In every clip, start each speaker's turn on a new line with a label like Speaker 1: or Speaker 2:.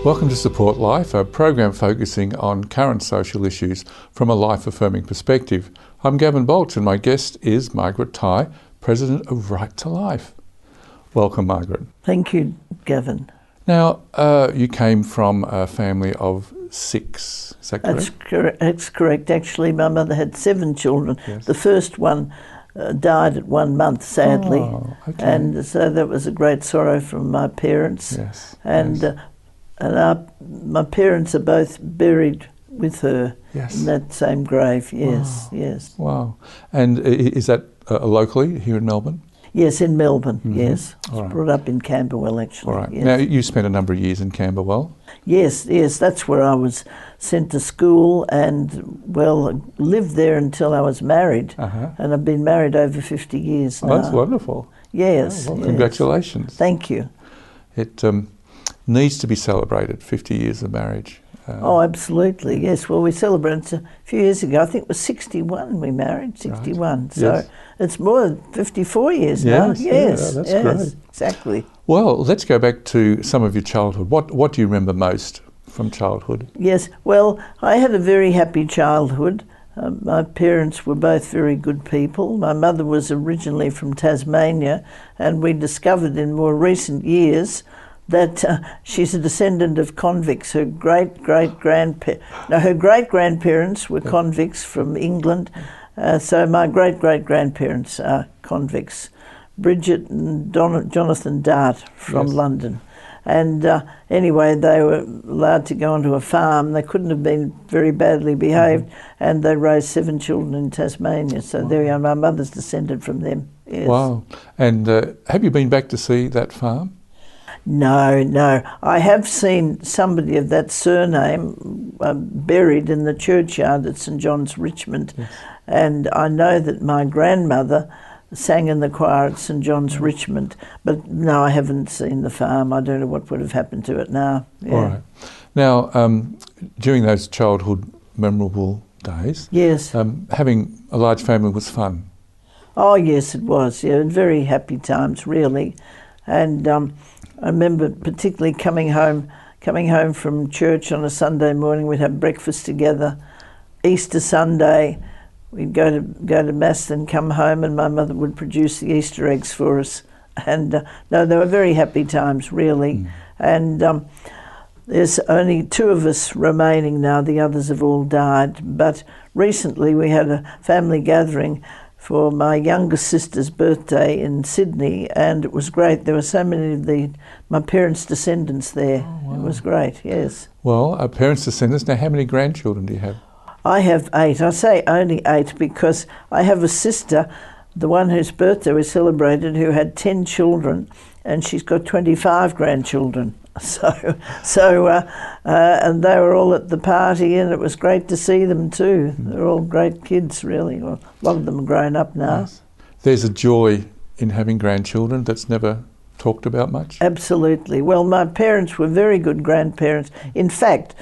Speaker 1: Welcome to Support Life, a program focusing on current social issues from a life-affirming perspective. I'm Gavin Baulch and my guest is Margaret Tighe, President of Right to Life. Welcome, Margaret.
Speaker 2: Thank you, Gavin.
Speaker 1: Now, you came from a family of 6, is that correct?
Speaker 2: That's correct. Actually, my mother had 7 children.
Speaker 1: Yes.
Speaker 2: The first one died at 1 month, sadly.
Speaker 1: Oh, okay.
Speaker 2: And so that was a great sorrow from my parents.
Speaker 1: Yes.
Speaker 2: And,
Speaker 1: yes.
Speaker 2: My parents are both buried with her
Speaker 1: Yes.
Speaker 2: in that same grave. Yes,
Speaker 1: Wow.
Speaker 2: yes.
Speaker 1: Wow. And is that locally here in Melbourne?
Speaker 2: Yes, in Melbourne, yes. I was
Speaker 1: All right.
Speaker 2: brought up in Camberwell, actually.
Speaker 1: All right.
Speaker 2: Yes.
Speaker 1: Now, you spent a number of years in Camberwell.
Speaker 2: Yes, that's where I was sent to school and, well, lived there until I was married.
Speaker 1: Uh-huh.
Speaker 2: And I've been married over 50 years now.
Speaker 1: Oh, that's wonderful.
Speaker 2: Yes.
Speaker 1: Oh, well,
Speaker 2: yes.
Speaker 1: congratulations.
Speaker 2: Thank you.
Speaker 1: It needs to be celebrated, 50 years of marriage.
Speaker 2: Oh, absolutely, yes. Well, we celebrated a few years ago. I think it was 61 we married, 61.
Speaker 1: Right.
Speaker 2: So
Speaker 1: Yes.
Speaker 2: it's more than 54 years
Speaker 1: Yes,
Speaker 2: now. Yes,
Speaker 1: yeah, that's
Speaker 2: yes,
Speaker 1: great.
Speaker 2: Exactly.
Speaker 1: Well, let's go back to some of your childhood. What do you remember most from childhood?
Speaker 2: Yes, well, I had a very happy childhood. My parents were both very good people. My mother was originally from Tasmania, and we discovered in more recent years that she's a descendant of convicts. Her great-great-grandparents were convicts from England, so my great-great-grandparents are convicts. Bridget and Jonathan Dart from
Speaker 1: Yes.
Speaker 2: London. And anyway, they were allowed to go onto a farm. They couldn't have been very badly behaved, and they raised 7 children in Tasmania. So there we are. My mother's descended from them. Yes.
Speaker 1: Wow. And have you been back to see that farm?
Speaker 2: No. I have seen somebody of that surname buried in the churchyard at St John's, Richmond.
Speaker 1: Yes.
Speaker 2: And I know that my grandmother sang in the choir at St John's, Richmond. But no, I haven't seen the farm. I don't know what would have happened to it now. Yeah.
Speaker 1: All right. Now, during those childhood memorable days,
Speaker 2: Yes.
Speaker 1: having a large family was fun.
Speaker 2: Oh, yes, it was. Yeah, very happy times, really. And I remember particularly coming home from church on a Sunday morning. We'd have breakfast together. Easter Sunday, we'd go to mass and come home, and my mother would produce the Easter eggs for us. And no, they were very happy times, really. And there's only 2 of us remaining now. The others have all died. But recently we had a family gathering for my youngest sister's birthday in Sydney, and it was great. There were so many of my parents' descendants there.
Speaker 1: Oh, wow.
Speaker 2: It was great, yes.
Speaker 1: Well, our parents' descendants. Now, how many grandchildren do you have?
Speaker 2: I have 8. I say only 8 because I have a sister, the one whose birthday we celebrated, who had 10 children, and she's got 25 grandchildren. And they were all at the party, and it was great to see them too. They're all great kids, really. Well, a lot of them are grown up now.
Speaker 1: Yes. There's a joy in having grandchildren that's never talked about much.
Speaker 2: Absolutely. Well, my parents were very good grandparents. In fact,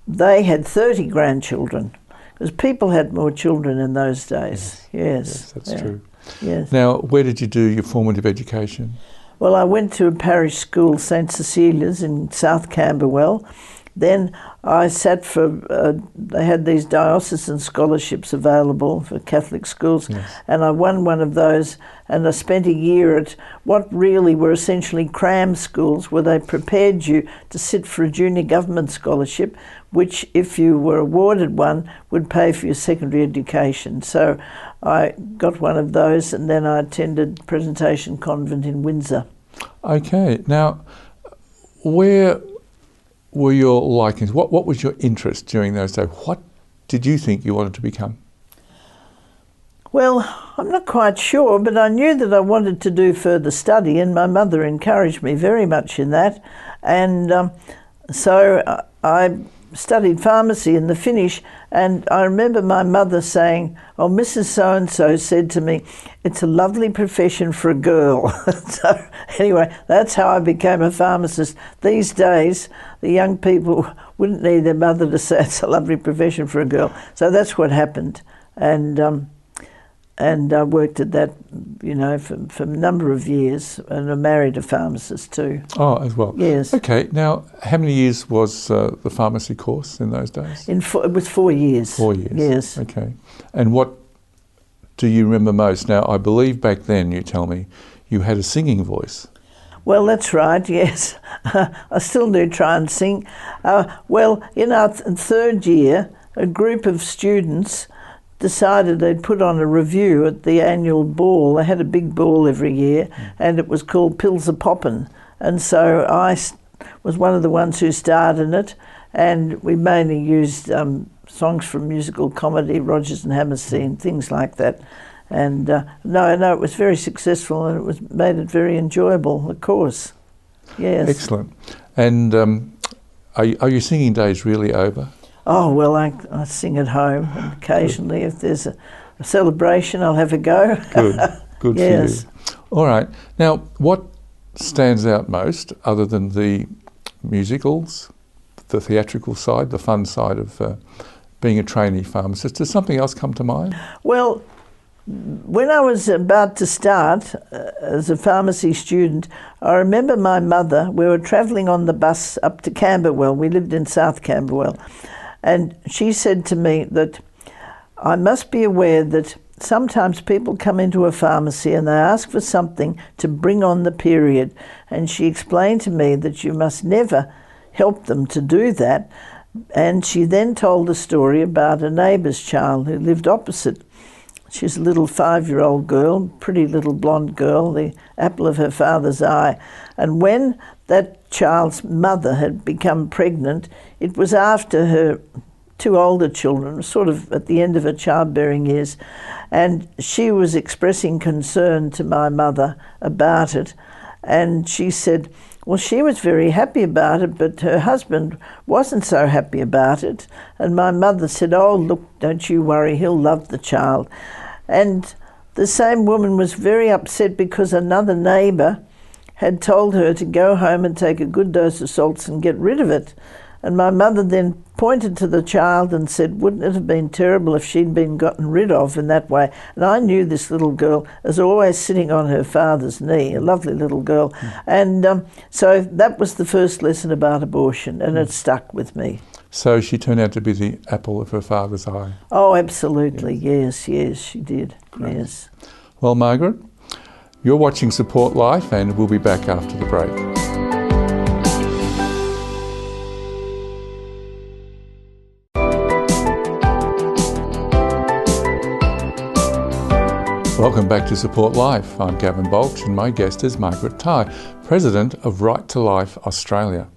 Speaker 2: they had 30 grandchildren, because people had more children in those days. Yes,
Speaker 1: that's true.
Speaker 2: Yes.
Speaker 1: Now, where did you do your formative education?
Speaker 2: Well, I went to a parish school, St Cecilia's in South Camberwell. Then I sat for, they had these diocesan scholarships available for Catholic schools,
Speaker 1: Yes.
Speaker 2: and I won one of those, and I spent a year at what really were essentially cram schools, where they prepared you to sit for a junior government scholarship, which, if you were awarded one, would pay for your secondary education. So I got one of those, and then I attended Presentation Convent in Windsor.
Speaker 1: Okay. Now, where were your likings? What was your interest during those days? What did you think you wanted to become?
Speaker 2: Well, I'm not quite sure, but I knew that I wanted to do further study, and my mother encouraged me very much in that. And so I studied pharmacy in the finish, and I remember my mother saying, "Oh, Mrs. So-and-so said to me, it's a lovely profession for a girl." So anyway, that's how I became a pharmacist. These days, the young people wouldn't need their mother to say it's a lovely profession for a girl. So that's what happened. And and I worked at that, for a number of years, and I married a pharmacist too.
Speaker 1: Oh, as well.
Speaker 2: Yes.
Speaker 1: Okay. Now, how many years was the pharmacy course in those days?
Speaker 2: It was 4 years.
Speaker 1: 4 years.
Speaker 2: Yes.
Speaker 1: Okay. And what do you remember most? Now, I believe back then, you tell me, you had a singing voice.
Speaker 2: Well, that's right, yes. I still do try and sing. In our third year, a group of students decided they'd put on a review at the annual ball. They had a big ball every year, and it was called Pills a Poppin'. And so I was one of the ones who starred in it, and we mainly used songs from musical comedy, Rodgers and Hammerstein, things like that. And it was very successful, and it made it very enjoyable, the course. Yes.
Speaker 1: Excellent. And are your singing days really over?
Speaker 2: Oh, well, I sing at home, and occasionally if there's a celebration, I'll have a go.
Speaker 1: Good
Speaker 2: Yes.
Speaker 1: for you. All right. Now, what stands out most, other than the musicals, the theatrical side, the fun side of being a trainee pharmacist? Does something else come to mind?
Speaker 2: Well, when I was about to start as a pharmacy student, I remember my mother, we were travelling on the bus up to Camberwell. We lived in South Camberwell. And she said to me that I must be aware that sometimes people come into a pharmacy and they ask for something to bring on the period. And she explained to me that you must never help them to do that. And she then told a story about a neighbour's child who lived opposite. She's a little 5-year-old girl, pretty little blonde girl, the apple of her father's eye. And when that child's mother had become pregnant, it was after her 2 older children, sort of at the end of her childbearing years, and she was expressing concern to my mother about it. And she said, well, she was very happy about it, but her husband wasn't so happy about it. And my mother said, oh, look, don't you worry, he'll love the child. And the same woman was very upset because another neighbour had told her to go home and take a good dose of salts and get rid of it. And my mother then pointed to the child and said, wouldn't it have been terrible if she'd been gotten rid of in that way? And I knew this little girl as always sitting on her father's knee, a lovely little girl. And so that was the first lesson about abortion, and it stuck with me.
Speaker 1: So she turned out to be the apple of her father's eye.
Speaker 2: Oh, absolutely, yes, she did,
Speaker 1: Great.
Speaker 2: Yes.
Speaker 1: Well, Margaret, you're watching Support Life, and we'll be back after the break. Welcome back to Support Life. I'm Gavin Baulch, and my guest is Margaret Tighe, President of Right to Life Australia.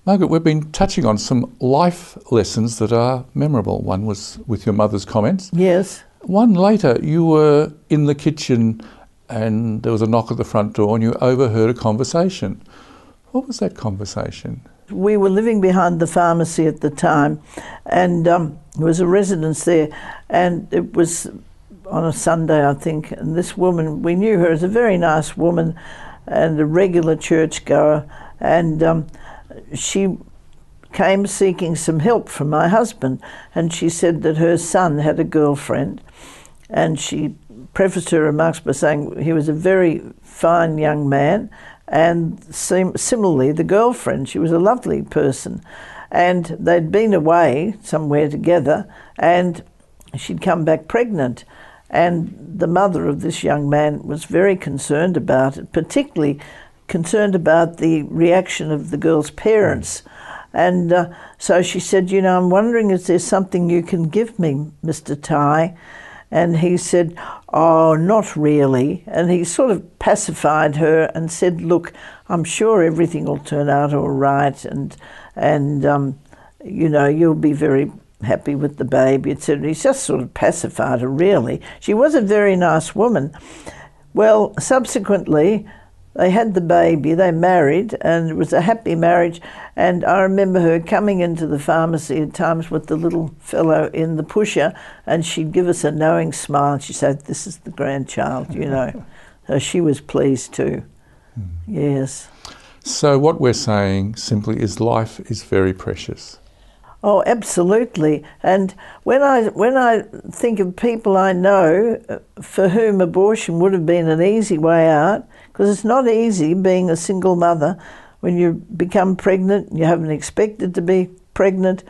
Speaker 1: Margaret, we've been touching on some life lessons that are memorable. One was with your mother's comments.
Speaker 2: Yes.
Speaker 1: One later, you were in the kitchen and there was a knock at the front door and you overheard a conversation. What was that conversation?
Speaker 2: We were living behind the pharmacy at the time, and there was a residence there, and it was on a Sunday, I think, and this woman, we knew her as a very nice woman and a regular churchgoer, and she came seeking some help from my husband, and she said that her son had a girlfriend, and she prefaced her remarks by saying he was a very fine young man, and similarly the girlfriend, she was a lovely person, and they'd been away somewhere together, and she'd come back pregnant. And the mother of this young man was very concerned about it, particularly concerned about the reaction of the girl's parents. And so she said, you know, I'm wondering, is there something you can give me, Mr. Tighe? And he said, oh, not really. And he sort of pacified her and said, look, I'm sure everything will turn out all right, and you know, you'll be very happy with the baby, etc. He just sort of pacified her, really. She was a very nice woman. Well, subsequently, they had the baby, they married, and it was a happy marriage. And I remember her coming into the pharmacy at times with the little fellow in the pusher, and she'd give us a knowing smile, and she'd say, this is the grandchild, you know. So she was pleased too. Yes.
Speaker 1: So what we're saying simply is life is very precious.
Speaker 2: Oh, absolutely. And when I think of people I know for whom abortion would have been an easy way out, because it's not easy being a single mother when you become pregnant, you haven't expected to be pregnant.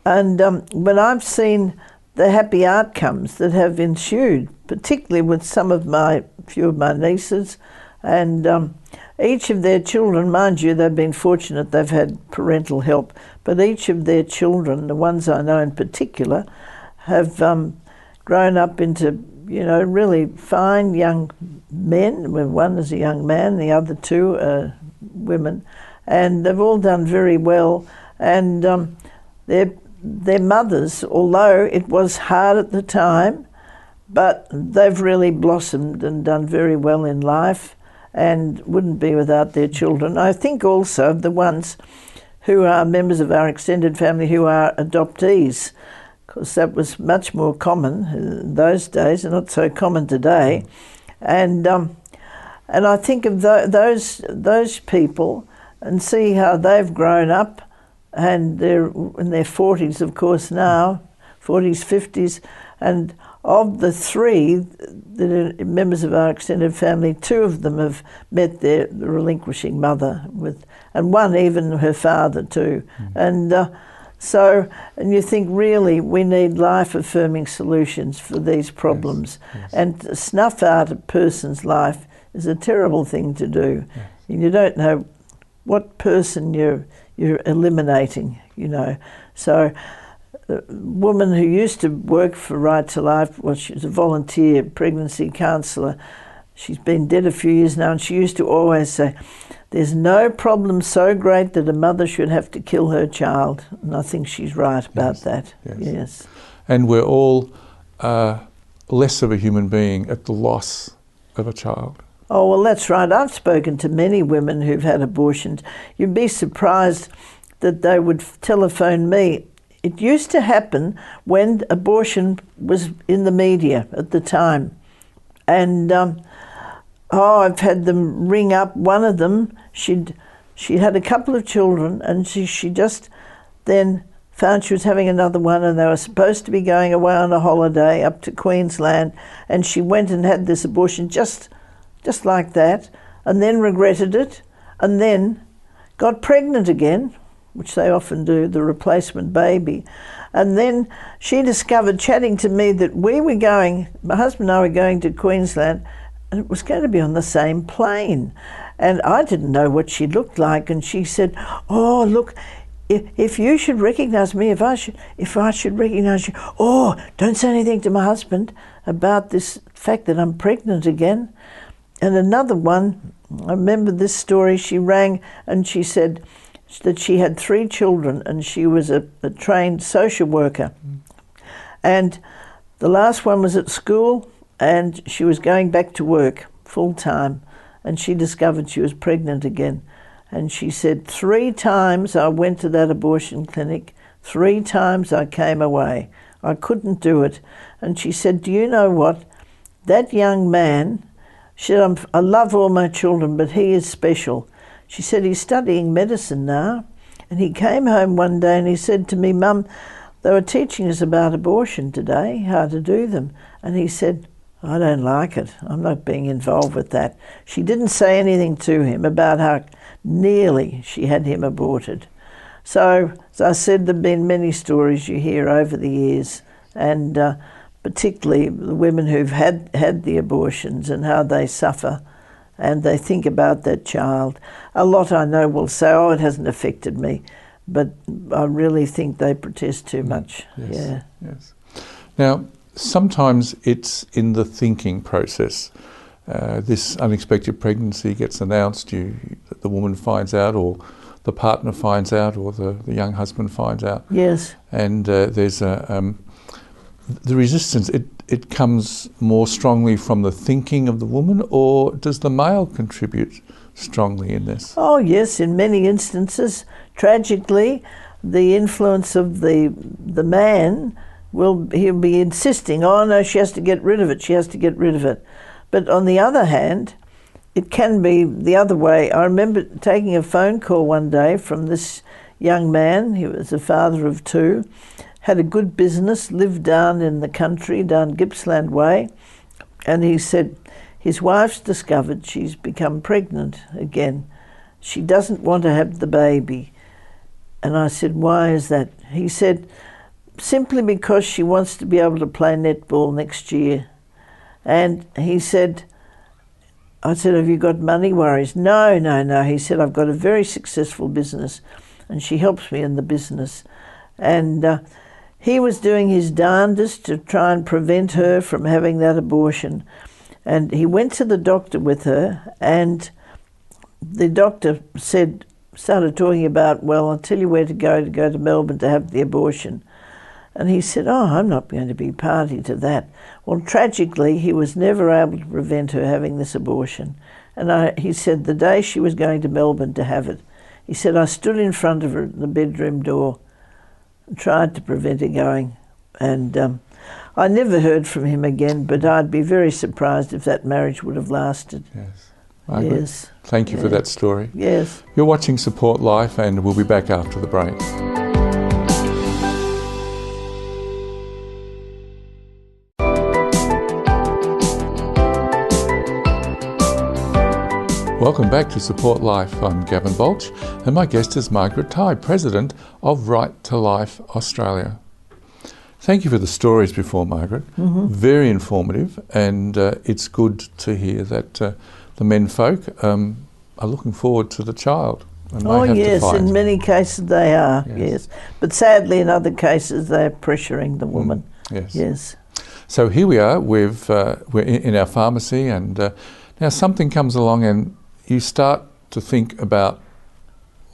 Speaker 2: And when I've seen the happy outcomes that have ensued, particularly with few of my nieces, and each of their children, mind you, they've been fortunate, they've had parental help, but each of their children, the ones I know in particular, have grown up into, really fine young men. One is a young man, the other two are women, and they've all done very well. And their mothers, although it was hard at the time, but they've really blossomed and done very well in life and wouldn't be without their children. I think also the ones who are members of our extended family who are adoptees, because that was much more common in those days and not so common today. And I think of those people and see how they've grown up, and they're in their 40s, of course, now, 40s, 50s, and of the three that are members of our extended family, two of them have met the relinquishing mother, and one even her father too. And and you think really we need life-affirming solutions for these problems. Yes. And to snuff out a person's life is a terrible thing to do. Yes. And you don't know what person you're eliminating, So the woman who used to work for Right to Life, well, she was a volunteer pregnancy counsellor. She's been dead a few years now, and she used to always say, there's no problem so great that a mother should have to kill her child. And I think she's right about that. Yes.
Speaker 1: And we're all less of a human being at the loss of a child.
Speaker 2: Oh, well, that's right. I've spoken to many women who've had abortions. You'd be surprised that they would telephone me. It used to happen when abortion was in the media at the time. And, I've had them ring up. One of them, she'd had a couple of children, and she just then found she was having another one, and they were supposed to be going away on a holiday up to Queensland, and she went and had this abortion just like that, and then regretted it, and then got pregnant again, which they often do, the replacement baby. And then she discovered, chatting to me, that my husband and I were going to Queensland, and it was going to be on the same plane. And I didn't know what she looked like, and she said, oh, look, if you should recognise me, if I should recognise you, oh, don't say anything to my husband about this fact that I'm pregnant again. And another one, I remember this story, she rang and she said that she had 3 children and she was a trained social worker. And the last one was at school and she was going back to work full time, and she discovered she was pregnant again. And she said, 3 times I went to that abortion clinic, 3 times I came away. I couldn't do it. And she said, do you know what? That young man, she said, I love all my children, but he is special. She said, he's studying medicine now. And he came home one day and he said to me, Mum, they were teaching us about abortion today, how to do them. And he said, I don't like it. I'm not being involved with that. She didn't say anything to him about how nearly she had him aborted. So, as I said, there have been many stories you hear over the years, and particularly the women who've had the abortions and how they suffer, and they think about that child. A lot I know will say, oh, it hasn't affected me, but I really think they protest too much.
Speaker 1: Yes. Yes. Now, sometimes it's in the thinking process. This unexpected pregnancy gets announced, the woman finds out, or the partner finds out, or the young husband finds out.
Speaker 2: Yes.
Speaker 1: And there's the resistance, it comes more strongly from the thinking of the woman, or does the male contribute strongly in this?
Speaker 2: Oh yes, in many instances. Tragically, the influence of the man, he'll be insisting, oh no, she has to get rid of it, she has to get rid of it. But on the other hand, it can be the other way. I remember taking a phone call one day from this young man. He was a father of two, had a good business, lived down in the country, down Gippsland Way. And he said his wife's discovered she's become pregnant again. She doesn't want to have the baby. And I said, why is that? He said, simply because she wants to be able to play netball next year. And he said, I said, have you got money worries? No. He said, I've got a very successful business and she helps me in the business. And he was doing his darndest to try and prevent her from having that abortion. And he went to the doctor with her, and the doctor started talking about, well, I'll tell you where to go to Melbourne to have the abortion. And he said, oh, I'm not going to be party to that. Well, tragically, he was never able to prevent her having this abortion. And he said the day she was going to Melbourne to have it, he said, I stood in front of her at the bedroom door and tried to prevent her going. And I never heard from him again, but I'd be very surprised if that marriage would have lasted.
Speaker 1: Yes. Margaret,
Speaker 2: yes.
Speaker 1: Thank you for that story.
Speaker 2: Yes.
Speaker 1: You're watching Support Life, and we'll be back after the break. Welcome back to Support Life. I'm Gavin Baulch, and my guest is Margaret Tighe, President of Right to Life Australia. Thank you for the stories before, Margaret. Mm-hmm. Very informative, and it's good to hear that the men folk are looking forward to the child. And
Speaker 2: oh yes, in many cases they are, yes. But sadly in other cases they're pressuring the woman.
Speaker 1: Yes. So here we are, we're in our pharmacy, and now something comes along and you start to think about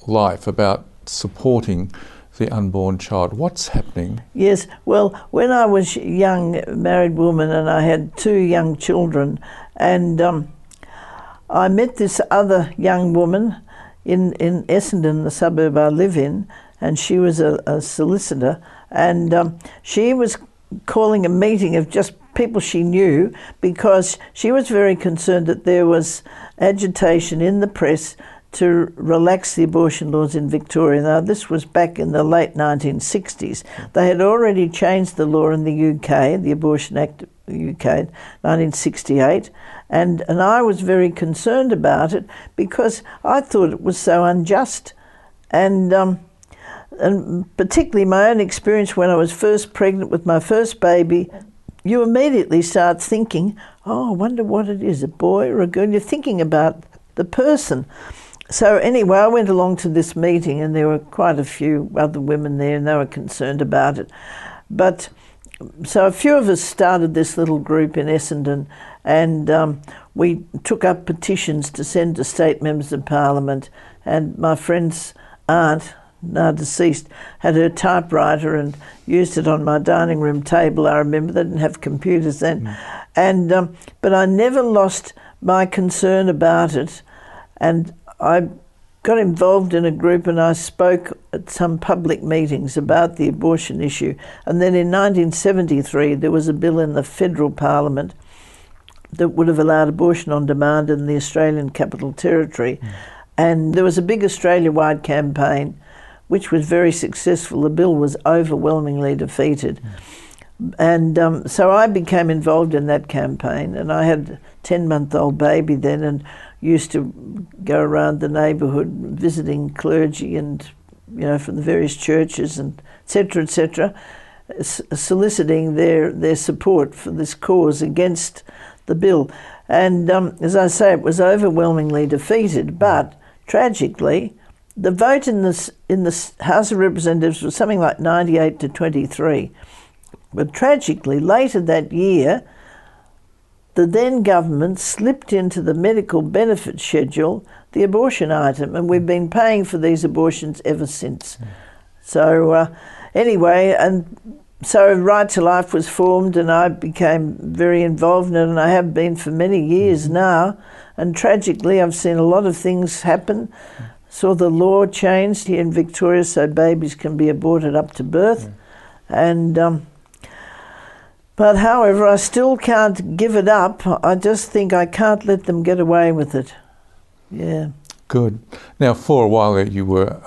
Speaker 1: life, about supporting the unborn child. What's happening?
Speaker 2: Yes, well, when I was a young married woman and I had two young children, and I met this other young woman in Essendon, the suburb I live in, and she was a solicitor, and she was calling a meeting of just people she knew because she was very concerned that there was agitation in the press to relax the abortion laws in Victoria. Now, this was back in the late 1960s. They had already changed the law in the UK, the Abortion Act of the UK, 1968, and I was very concerned about it because I thought it was so unjust. And particularly my own experience when I was first pregnant with my first baby, you immediately start thinking, oh, I wonder what it is, a boy or a girl. You're thinking about the person. So anyway, I went along to this meeting and there were quite a few other women there and they were concerned about it. But so a few of us started this little group in Essendon, and we took up petitions to send to state members of parliament, and my friend's aunt, now deceased, had her typewriter and used it on my dining room table. I remember they didn't have computers then. And but I never lost my concern about it, and I got involved in a group and I spoke at some public meetings about the abortion issue. And then in 1973 there was a bill in the federal parliament that would have allowed abortion on demand in the Australian Capital Territory. And there was a big Australia-wide campaign which was very successful. The bill was overwhelmingly defeated. And so I became involved in that campaign, and I had a 10-month-old baby then and used to go around the neighbourhood visiting clergy and, you know, from the various churches and et cetera, soliciting their support for this cause against the bill. And as I say, it was overwhelmingly defeated, but tragically, the vote in the House of Representatives was something like 98 to 23. But tragically, later that year, the then government slipped into the medical benefit schedule the abortion item, and we've been paying for these abortions ever since. So anyway, and so Right to Life was formed, and I became very involved in it, and I have been for many years now. And tragically, I've seen a lot of things happen. Saw the law changed here in Victoria so babies can be aborted up to birth. And but however, I still can't give it up. I just think I can't let them get away with it. Yeah.
Speaker 1: Good. Now, for a while you were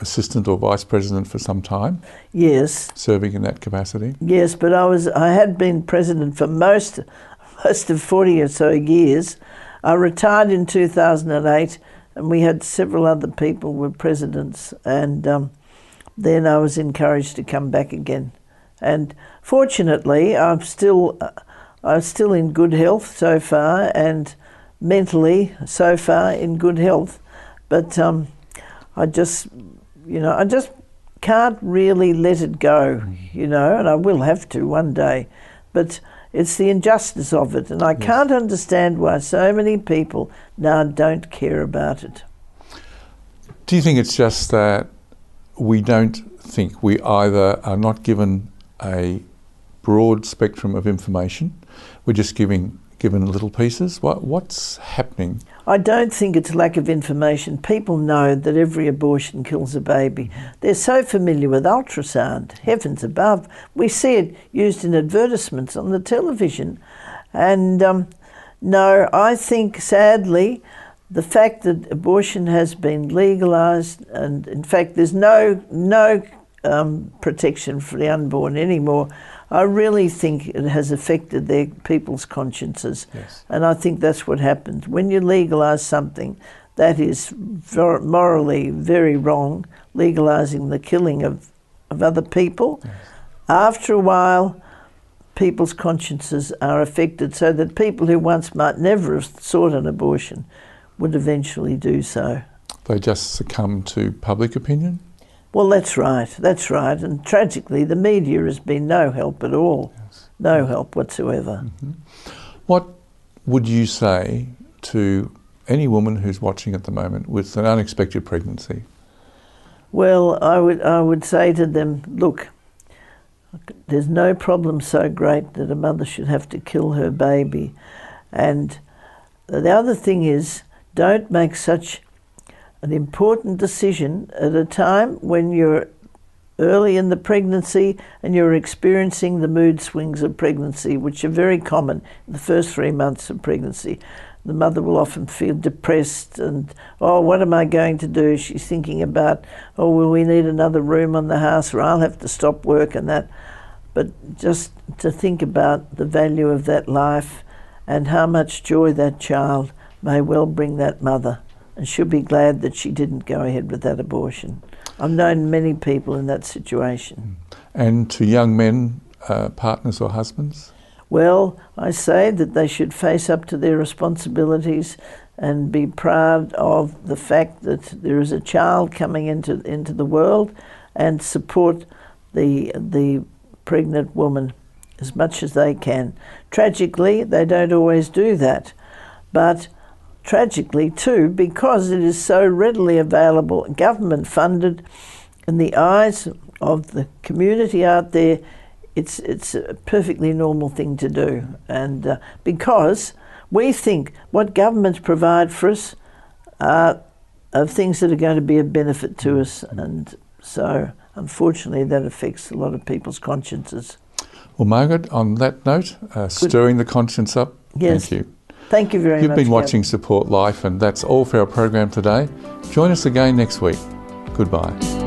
Speaker 1: assistant or vice president for some time.
Speaker 2: Yes.
Speaker 1: Serving in that capacity.
Speaker 2: Yes, but I had been president for most of 40 or so years. I retired in 2008, and we had several other people were presidents, and then I was encouraged to come back again. And fortunately, I'm still in good health so far, and mentally so far in good health. But I just can't really let it go, and I will have to one day. But it's the injustice of it, and I can't understand why so many people now don't care about it.
Speaker 1: Do you think it's just that we don't think we either are not given a broad spectrum of information, we're just given little pieces? What's happening?
Speaker 2: I don't think it's lack of information. People know that every abortion kills a baby. They're so familiar with ultrasound, heavens above. We see it used in advertisements on the television. And no, I think sadly the fact that abortion has been legalised, and in fact there's no protection for the unborn anymore, I really think it has affected their people's consciences.
Speaker 1: Yes.
Speaker 2: And I think that's what happens. When you legalise something that is morally very wrong, legalising the killing of other people, yes, after a while people's consciences are affected, so that people who once might never have sought an abortion would eventually do so.
Speaker 1: They just succumb to public opinion?
Speaker 2: Well, that's right. And tragically, the media has been no help at all. Yes. No help whatsoever.
Speaker 1: Mm-hmm. What would you say to any woman who's watching at the moment with an unexpected pregnancy?
Speaker 2: Well, I would say to them, look, there's no problem so great that a mother should have to kill her baby. And the other thing is, don't make such an important decision at a time when you're early in the pregnancy and you're experiencing the mood swings of pregnancy, which are very common in the first 3 months of pregnancy. The mother will often feel depressed and, oh, what am I going to do? She's thinking about, oh, will we need another room on the house, or I'll have to stop work and that. But just to think about the value of that life and how much joy that child may well bring that mother. And she'll be glad that she didn't go ahead with that abortion. I've known many people in that situation.
Speaker 1: And to young men, partners or husbands? Well,
Speaker 2: I say that they should face up to their responsibilities and be proud of the fact that there is a child coming into the world, and support the pregnant woman as much as they can. Tragically, they don't always do that, but tragically too, because it is so readily available, government funded, in the eyes of the community out there, it's a perfectly normal thing to do. And because we think what governments provide for us are things that are going to be of benefit to us, and so unfortunately that affects a lot of people's consciences.
Speaker 1: Well, Margaret, on that note, stirring the conscience up,
Speaker 2: yes.
Speaker 1: Thank you.
Speaker 2: Thank you very much.
Speaker 1: You've been watching Support Life, and that's all for our program today. Join us again next week. Goodbye.